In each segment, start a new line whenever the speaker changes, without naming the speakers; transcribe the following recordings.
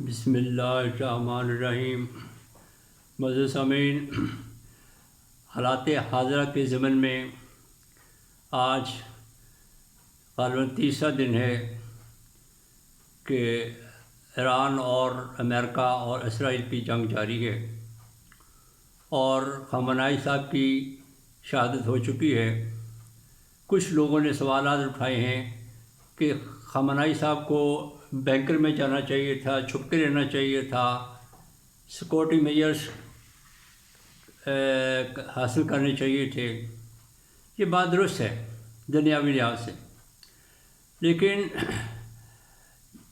بسم اللہ الرحمن الرحیم۔ معزز سامعین، حالات حاضرہ کے ضمن میں آج غالباً تیسرا دن ہے کہ ایران اور امریکہ اور اسرائیل کی جنگ جاری ہے اور خامنہئی صاحب کی شہادت ہو چکی ہے۔ کچھ لوگوں نے سوالات اٹھائے ہیں کہ خامنہئی صاحب کو بینکر میں جانا چاہیے تھا، چھپ کے رہنا چاہیے تھا، سیکورٹی میجرز حاصل کرنے چاہیے تھے۔ یہ بات درست ہے دنیاوی لحاظ سے، لیکن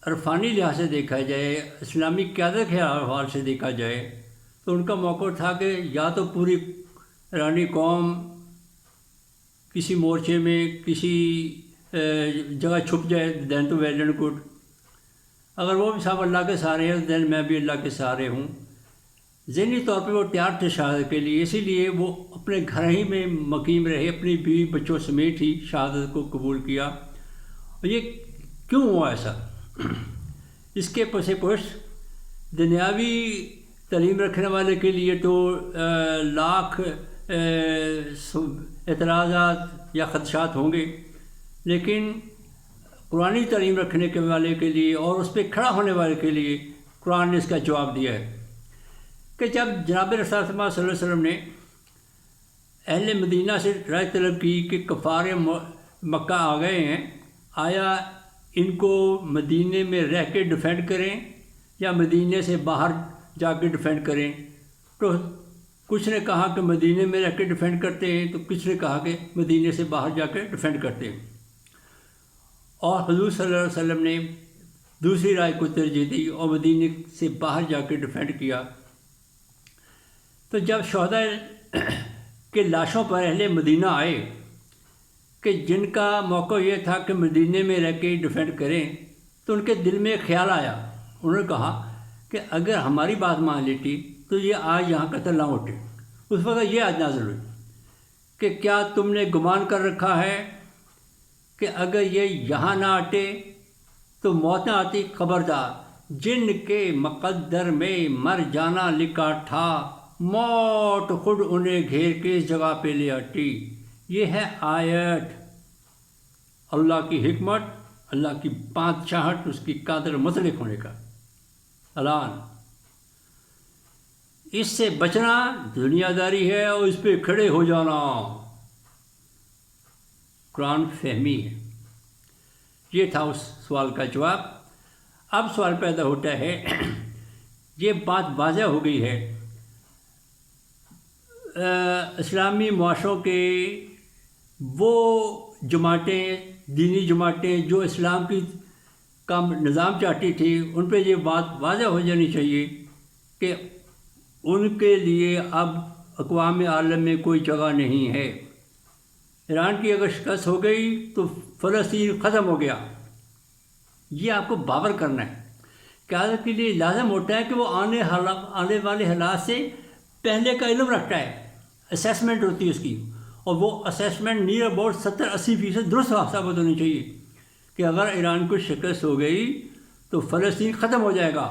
عرفانی لحاظ سے دیکھا جائے، اسلامی قیادت کے حوالے سے دیکھا جائے تو ان کا موقع تھا کہ یا تو پوری ایرانی قوم کسی مورچے میں کسی جگہ چھپ جائے، دین تو ویل اینڈ گڈ۔ اگر وہ بھی صاحب اللہ کے سہارے ہیں دین میں بھی اللہ کے سہارے ہوں۔ ذہنی طور پہ وہ تیار تھے شہادت کے لیے، اسی لیے وہ اپنے گھر ہی میں مقیم رہے، اپنی بیوی بچوں سمیت ہی شہادت کو قبول کیا۔ اور یہ کیوں ہوا ایسا؟ اس کے پس پشت دنیاوی تعلیم رکھنے والے کے لیے تو لاکھ اعتراضات یا خدشات ہوں گے، لیکن قرآنی تعلیم رکھنے کے والے کے لیے اور اس پہ کھڑا ہونے والے کے لیے قرآن نے اس کا جواب دیا ہے کہ جب جناب رسول صلی اللہ علیہ وسلم نے اہل مدینہ سے رائے طلب کی کہ کفار مکہ آ گئے ہیں، آیا ان کو مدینے میں رہ کے ڈیفینڈ کریں یا مدینے سے باہر جا کے ڈیفینڈ کریں؟ تو کچھ نے کہا کہ مدینے میں رہ کے ڈیفینڈ کرتے ہیں، تو کچھ نے کہا کہ مدینے سے باہر جا کے ڈیفینڈ کرتے ہیں۔ اور حضور صلی اللہ علیہ وسلم نے دوسری رائے کو ترجیح دی اور مدینے سے باہر جا کے ڈیفینڈ کیا۔ تو جب شہداء کے لاشوں پر اہل مدینہ آئے کہ جن کا موقع یہ تھا کہ مدینے میں رہ کے ڈیفینڈ کریں، تو ان کے دل میں خیال آیا، انہوں نے کہا کہ اگر ہماری بات مان لیتی تو یہ آج یہاں قتل نہ ہوتے۔ اس وقت یہ آیت نازل ہوئی کہ کیا تم نے گمان کر رکھا ہے کہ اگر یہ یہاں نہ آتے تو موت نہ آتی؟ خبردار، جن کے مقدر میں مر جانا لکھا تھا، موت خود انہیں گھیر کے اس جگہ پہ لے آتی۔ یہ ہے آیت، اللہ کی حکمت، اللہ کی بادشاہت، اس کی قادر مطلق ہونے کا اعلان۔ اس سے بچنا دنیا داری ہے اور اس پہ کھڑے ہو جانا قرآن فہمی ہے۔ یہ تھا اس سوال کا جواب۔ اب سوال پیدا ہوتا ہے، یہ بات واضح ہو گئی ہے، اسلامی معاشروں کے وہ جماعتیں، دینی جماعتیں جو اسلام کی کا نظام چاہتی تھی، ان پہ یہ بات واضح ہو جانی چاہیے کہ ان کے لیے اب اقوام عالم میں کوئی جگہ نہیں ہے۔ ایران کی اگر شکست ہو گئی تو فلسطین ختم ہو گیا۔ یہ آپ کو باور کرنا ہے۔ قیادت کے لیے لازم ہوتا ہے کہ وہ آنے والے حالات سے پہلے کا علم رکھتا ہے، اسیسمنٹ ہوتی ہے اس کی، اور وہ اسیسمنٹ نیر اباؤٹ 70-80% درست ثابت ہونی چاہیے کہ اگر ایران کو شکست ہو گئی تو فلسطین ختم ہو جائے گا۔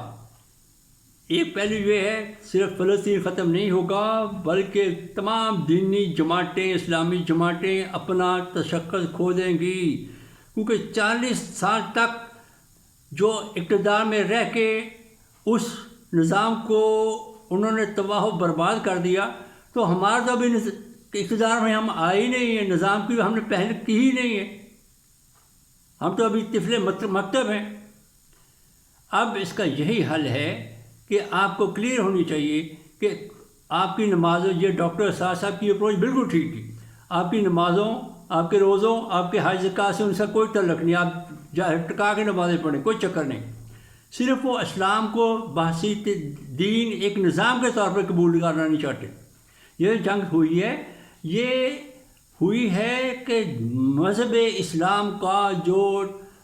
ایک پہلو یہ ہے، صرف فلسطین ختم نہیں ہوگا بلکہ تمام دینی جماعتیں، اسلامی جماعتیں اپنا تشخص کھو دیں گی، کیونکہ 40 سال تک جو اقتدار میں رہ کے اس نظام کو انہوں نے تباہ و برباد کر دیا، تو ہمارا تو ابھی اقتدار میں ہم آئے ہی نہیں ہیں، نظام کی ہم نے پہل کی ہی نہیں ہے، ہم تو ابھی طفل مکتب ہیں۔ اب اس کا یہی حل ہے کہ آپ کو کلیئر ہونی چاہیے کہ آپ کی نمازوں، یہ ڈاکٹر اسرار صاحب کی اپروچ بالکل ٹھیک تھی، آپ کی نمازوں، آپ کے روزوں، آپ کے حج زکوٰۃ سے ان سے کوئی تعلق نہیں، آپ ٹکا کے نمازیں پڑھیں، کوئی چکر نہیں، صرف وہ اسلام کو بحثیت دین ایک نظام کے طور پر قبول کرنا نہیں چاہتے۔ یہ جنگ ہوئی ہے، یہ ہوئی ہے کہ مذہب اسلام کا جو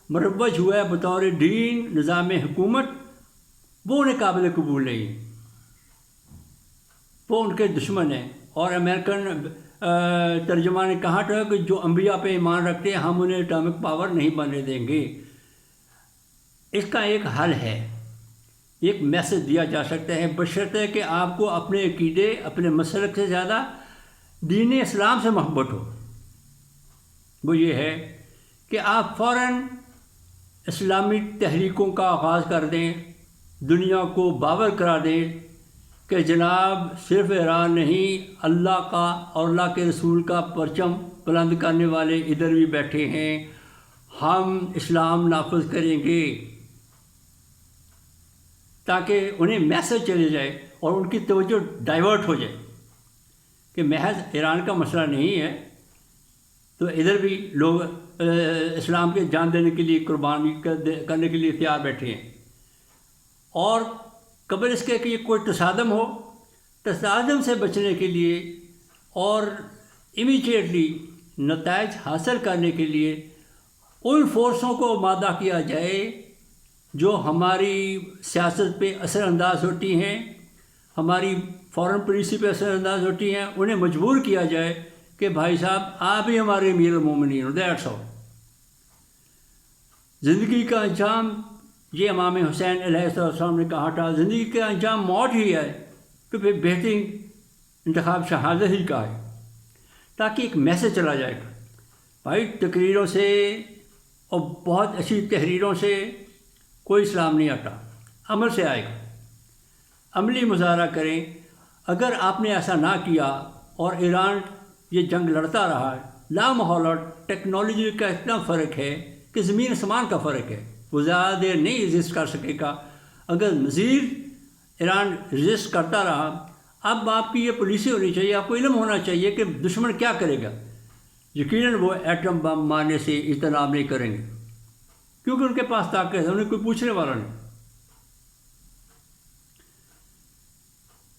مروج ہوا ہے بطور دین، نظام حکومت، وہ انہیں قابل قبول نہیں، وہ ان کے دشمن ہیں۔ اور امریکن ترجمہ نے کہا تھا کہ جو انبیاء پہ ایمان رکھتے ہیں ہم انہیں اٹامک پاور نہیں بننے دیں گے۔ اس کا ایک حل ہے، ایک میسج دیا جا سکتا ہے، بشرطے کہ آپ کو اپنے عقیدے، اپنے مسلک سے زیادہ دین اسلام سے محبت ہو۔ وہ یہ ہے کہ آپ فوراً اسلامی تحریکوں کا آغاز کر دیں، دنیا کو باور کرا دیں کہ جناب صرف ایران نہیں، اللہ کا اور اللہ کے رسول کا پرچم بلند کرنے والے ادھر بھی بیٹھے ہیں، ہم اسلام نافذ کریں گے، تاکہ انہیں میسج چلے جائے اور ان کی توجہ ڈائیورٹ ہو جائے کہ محض ایران کا مسئلہ نہیں ہے، تو ادھر بھی لوگ اسلام کے جان دینے کے لیے، قربانی کرنے کے لیے تیار بیٹھے ہیں۔ اور قبل اس کے کہ یہ کوئی تصادم ہو، تصادم سے بچنے کے لیے اور امیڈیٹلی نتائج حاصل کرنے کے لیے ان فورسوں کو آمادہ کیا جائے جو ہماری سیاست پہ اثر انداز ہوتی ہیں، ہماری فارن پالیسی پہ اثر انداز ہوتی ہیں، انہیں مجبور کیا جائے کہ بھائی صاحب آپ ہی ہمارے امیر المومنین ہو، دیٹس آل۔ زندگی کا انجام، یہ امام حسین علیہ السلام نے کہا تھا، زندگی کا انجام موت ہی ہے، تو پھر بہترین انتخاب شہادت ہی کا ہے، تاکہ ایک میسج چلا جائے گا۔ بھائی تقریروں سے اور بہت اچھی تحریروں سے کوئی اسلام نہیں آتا، عمل سے آئے گا۔ عملی مظاہرہ کریں۔ اگر آپ نے ایسا نہ کیا اور ایران یہ جنگ لڑتا رہا، لا محالہ ٹیکنالوجی کا اتنا فرق ہے کہ زمین آسمان کا فرق ہے، وہ زیادہ دیر نہیں ایگزسٹ کر سکے گا۔ اگر مزید ایران ریزسٹ کرتا رہا، اب آپ کی یہ پالیسی ہونی چاہیے، آپ کو علم ہونا چاہیے کہ دشمن کیا کرے گا۔ یقیناً وہ ایٹم بم مارنے سے اجتناب نہیں کریں گے، کیونکہ ان کے پاس طاقت ہے، انہیں کوئی پوچھنے والا نہیں۔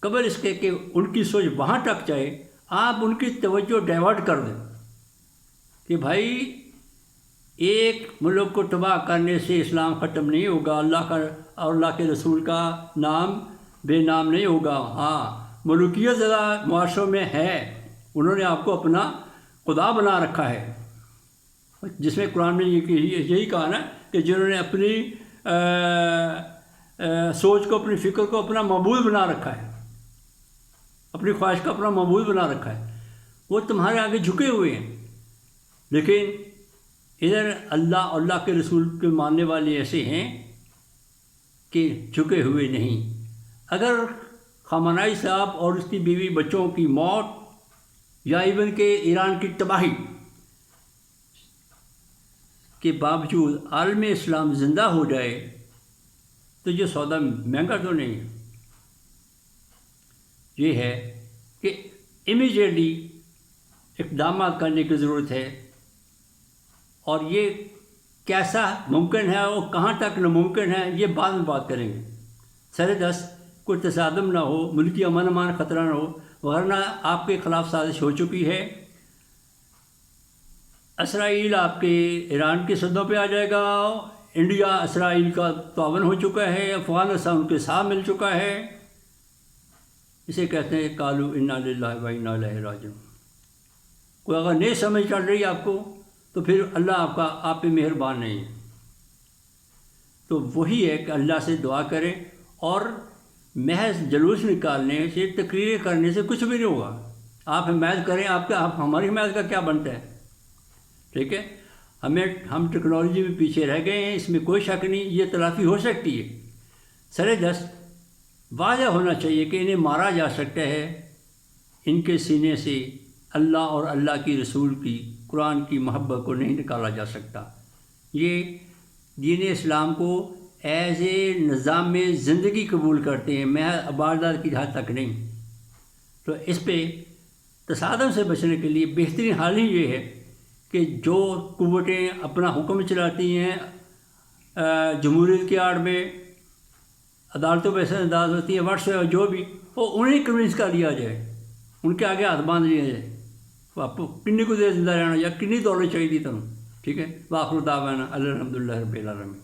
قبل اس کے کہ ان کی سوچ وہاں تک جائے، آپ ان کی توجہ ڈائیورٹ کر دیں کہ بھائی ایک ملک کو تباہ کرنے سے اسلام ختم نہیں ہوگا، اللہ کا اور اللہ کے رسول کا نام بے نام نہیں ہوگا۔ ہاں، ملوکیت زدہ معاشروں میں ہے، انہوں نے آپ کو اپنا خدا بنا رکھا ہے، جس میں قرآن میں یہی کہا نا کہ جنہوں نے اپنی سوچ کو، اپنی فکر کو اپنا معبود بنا رکھا ہے، اپنی خواہش کا اپنا معبود بنا رکھا ہے، وہ تمہارے آگے جھکے ہوئے ہیں۔ لیکن ادھر اللہ اور اللہ کے رسول کے ماننے والے ایسے ہیں کہ جھکے ہوئے نہیں۔ اگر خامنائی صاحب اور اس کی بیوی بچوں کی موت یا ایون کہ ایران کی تباہی کے باوجود عالم اسلام زندہ ہو جائے تو یہ سودا مہنگا تو نہیں ہے۔ یہ ہے کہ امیڈیٹلی اقدامات کرنے کی ضرورت ہے، اور یہ کیسا ممکن ہے اور کہاں تک ناممکن ہے یہ بعد میں بات کریں گے۔ سر دست کوئی تصادم نہ ہو، ملکی امن امان خطرہ نہ ہو، ورنہ آپ کے خلاف سازش ہو چکی ہے۔ اسرائیل آپ کے ایران کے صدوں پہ آ جائے گا، انڈیا اسرائیل کا تعاون ہو چکا ہے، افغانستان ان کے ساتھ مل چکا ہے۔ اسے کہتے ہیں قالوا انا للہ و انا الیہ راجعون۔ کوئی اگر نہیں سمجھ چل رہی آپ کو تو پھر اللہ آپ پہ مہربان نہیں ہے۔ تو وہی ہے کہ اللہ سے دعا کریں، اور محض جلوس نکالنے سے، تقریریں کرنے سے کچھ بھی نہیں ہوگا۔ آپ حمایت کریں، آپ ہماری حمایت کا کیا بنتا ہے؟ ٹھیک ہے، ہم ٹیکنالوجی میں پیچھے رہ گئے ہیں، اس میں کوئی شک نہیں، یہ تلافی ہو سکتی ہے۔ سر دست واضح ہونا چاہیے کہ انہیں مارا جا سکتا ہے، ان کے سینے سے اللہ اور اللہ کی رسول کی، قرآن کی محبت کو نہیں نکالا جا سکتا۔ یہ دین اسلام کو ایز اے نظام میں زندگی قبول کرتے ہیں، محض عبادت کی حد تک نہیں۔ تو اس پہ تصادم سے بچنے کے لیے بہترین حال ہی یہ ہے کہ جو قوتیں اپنا حکم چلاتی ہیں جمہوریت کی آڑ میں، عدالتوں پہ اثر انداز ہوتی ہے، واٹس ایپ جو بھی وہ انہیں کنونس کر لیا جائے، ان کے آگے ہاتھ باندھ لیا جائے، وہ آپ کو کنی کو دیر زندہ رہنا یا کنی دولت چاہیے تھی تم، ٹھیک ہے۔ وآخر دعوانا الحمدللہ رب العالمین۔